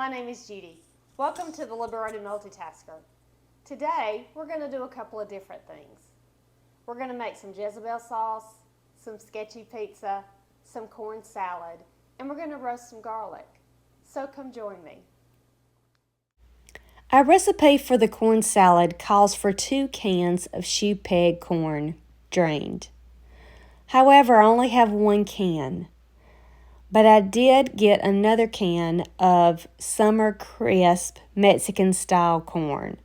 My name is Judy. Welcome to the Liberated Multitasker. Today, we're going to do a couple of different things. We're going to make some Jezebel sauce, some sketchy pizza, some corn salad, and we're going to roast some garlic. So come join me. Our recipe for the corn salad calls for 2 cans of shoe peg corn, drained. However, I only have 1 can. But I did get another can of summer crisp Mexican style corn.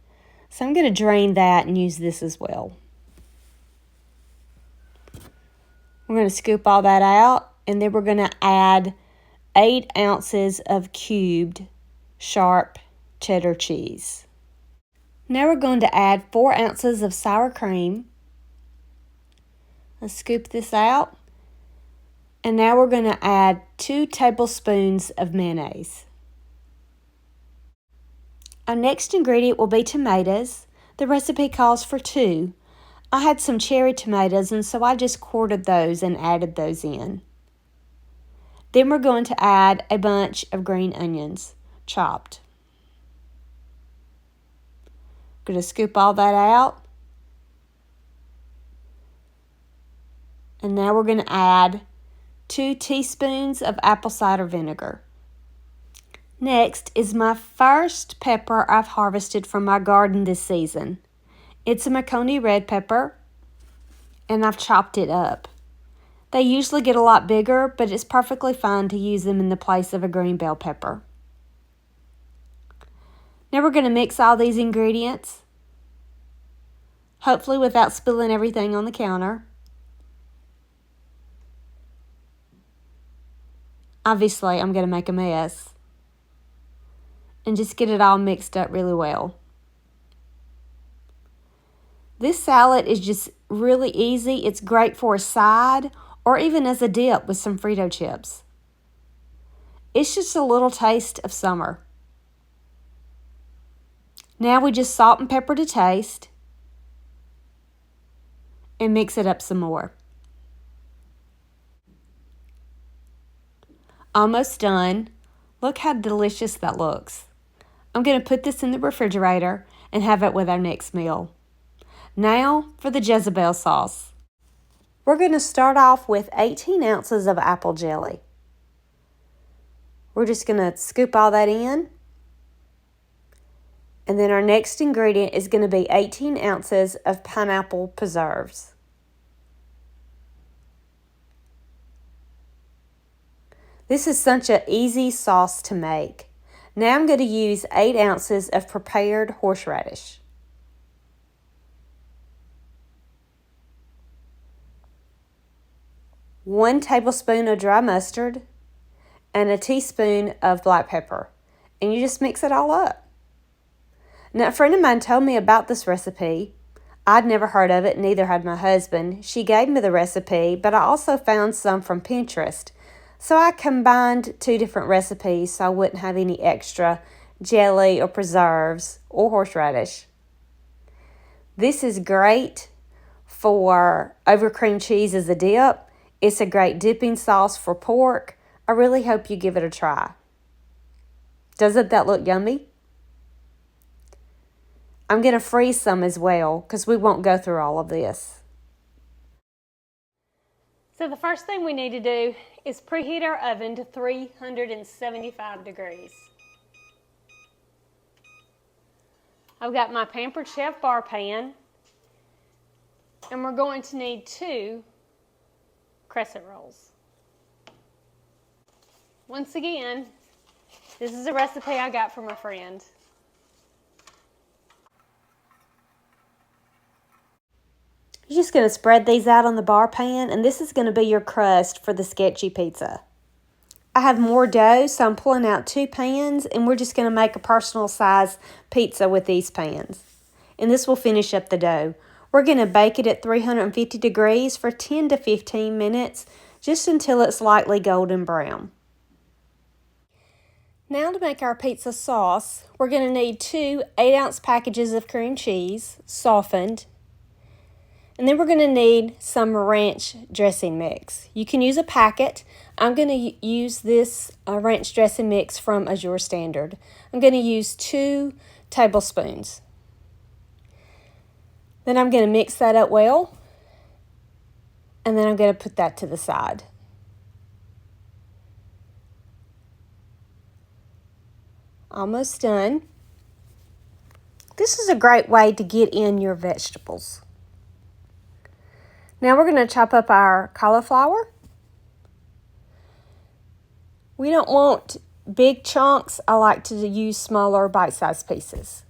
So I'm going to drain that and use this as well. We're going to scoop all that out, and then we're going to add 8 ounces of cubed sharp cheddar cheese. Now we're going to add 4 ounces of sour cream. Let's scoop this out. And now we're going to add 2 tablespoons of mayonnaise. Our next ingredient will be tomatoes. The recipe calls for 2. I had some cherry tomatoes, and so I just quartered those and added those in. Then we're going to add a bunch of green onions, chopped. I'm going to scoop all that out. And now we're going to add 2 teaspoons of apple cider vinegar. Next is my first pepper I've harvested from my garden this season. It's a Marconi red pepper, and I've chopped it up. They usually get a lot bigger, but it's perfectly fine to use them in the place of a green bell pepper. Now we're going to mix all these ingredients, hopefully without spilling everything on the counter. Obviously, I'm going to make a mess. And just get it all mixed up really well. This salad is just really easy. It's great for a side or even as a dip with some Frito chips. It's just a little taste of summer. Now we just salt and pepper to taste and mix it up some more. Almost done. Look how delicious that looks. I'm going to put this in the refrigerator and have it with our next meal. Now for the Jezebel sauce. We're going to start off with 18 ounces of apple jelly. We're just going to scoop all that in. And then our next ingredient is going to be 18 ounces of pineapple preserves. This is such an easy sauce to make. Now I'm going to use 8 ounces of prepared horseradish. One tablespoon of dry mustard and a teaspoon of black pepper. And you just mix it all up. Now, a friend of mine told me about this recipe. I'd never heard of it, neither had my husband. She gave me the recipe, but I also found some from Pinterest. So I combined 2 different recipes so I wouldn't have any extra jelly or preserves or horseradish. This is great for over cream cheese as a dip. It's a great dipping sauce for pork. I really hope you give it a try. Doesn't that look yummy? I'm going to freeze some as well because we won't go through all of this. So the first thing we need to do is preheat our oven to 375 degrees. I've got my Pampered Chef bar pan, and we're going to need 2 crescent rolls. Once again, this is a recipe I got from a friend. You're just going to spread these out on the bar pan, and this is going to be your crust for the sketchy pizza. I have more dough, so I'm pulling out 2 pans, and we're just going to make a personal size pizza with these pans. And this will finish up the dough. We're going to bake it at 350 degrees for 10 to 15 minutes, just until it's lightly golden brown. Now to make our pizza sauce, we're going to need 2 8-ounce packages of cream cheese, softened. And then we're going to need some ranch dressing mix. You can use a packet. I'm going to use this ranch dressing mix from Azure Standard. I'm going to use 2 tablespoons. Then I'm going to mix that up well, and then I'm going to put that to the side. Almost done. This is a great way to get in your vegetables. Now we're going to chop up our cauliflower. We don't want big chunks. I like to use smaller bite-sized pieces.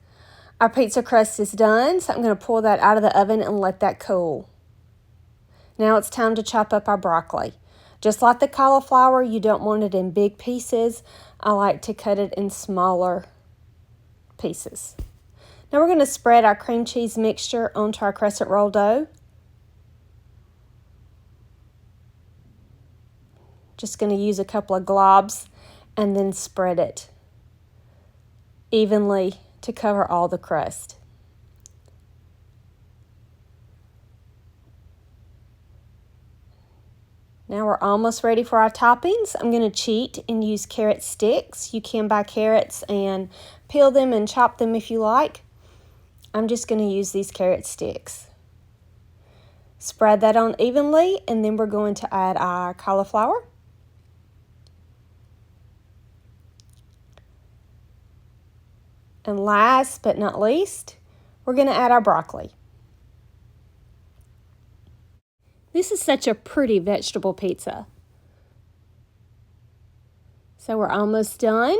Our pizza crust is done, so I'm going to pull that out of the oven and let that cool. Now it's time to chop up our broccoli. Just like the cauliflower, you don't want it in big pieces. I like to cut it in smaller pieces. Now we're going to spread our cream cheese mixture onto our crescent roll dough. Just going to use a couple of globs and then spread it evenly to cover all the crust. Now we're almost ready for our toppings. I'm going to cheat and use carrot sticks. You can buy carrots and peel them and chop them if you like. I'm just going to use these carrot sticks. Spread that on evenly, and then we're going to add our cauliflower. And last but not least, we're going to add our broccoli. This is such a pretty vegetable pizza. So we're almost done.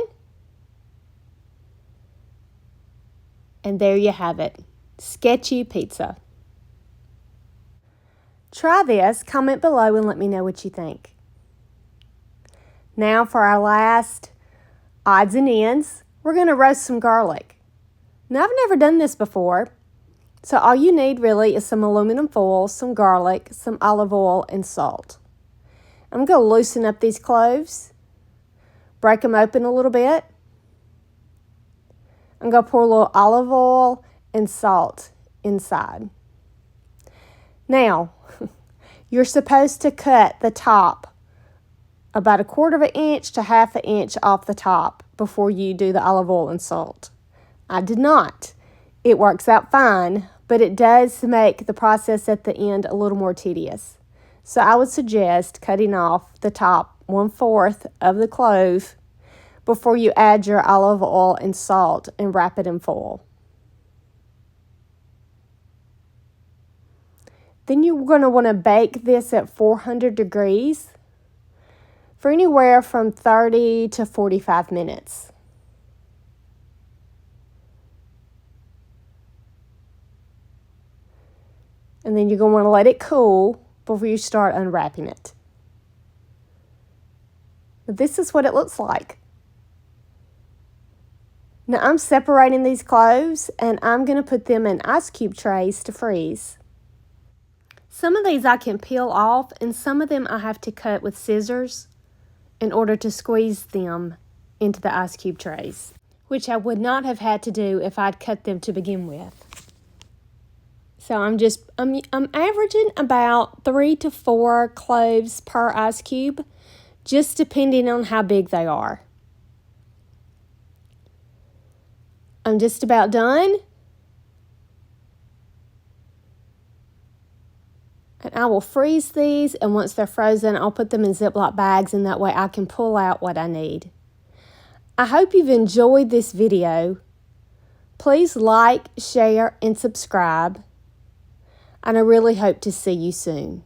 And there you have it, Sketchy Pizza. Try this, comment below and let me know what you think. Now for our last odds and ends, we're going to roast some garlic. Now I've never done this before, so all you need really is some aluminum foil, some garlic, some olive oil, and salt. I'm going to loosen up these cloves, break them open a little bit. I'm going to pour a little olive oil and salt inside. Now, you're supposed to cut the top about 1/4 inch to 1/2 inch off the top before you do the olive oil and salt. I did not. It works out fine, but it does make the process at the end a little more tedious. So I would suggest cutting off the top 1/4 of the clove before you add your olive oil and salt and wrap it in foil. Then you're going to want to bake this at 400 degrees for anywhere from 30 to 45 minutes. And then you're going to want to let it cool before you start unwrapping it. But this is what it looks like. Now I'm separating these cloves and I'm going to put them in ice cube trays to freeze. Some of these I can peel off and some of them I have to cut with scissors in order to squeeze them into the ice cube trays, which I would not have had to do if I'd cut them to begin with. So I'm averaging about 3 to 4 cloves per ice cube, just depending on how big they are. I'm just about done. And I will freeze these, and once they're frozen, I'll put them in Ziploc bags, and that way I can pull out what I need. I hope you've enjoyed this video. Please like, share, and subscribe. And I really hope to see you soon.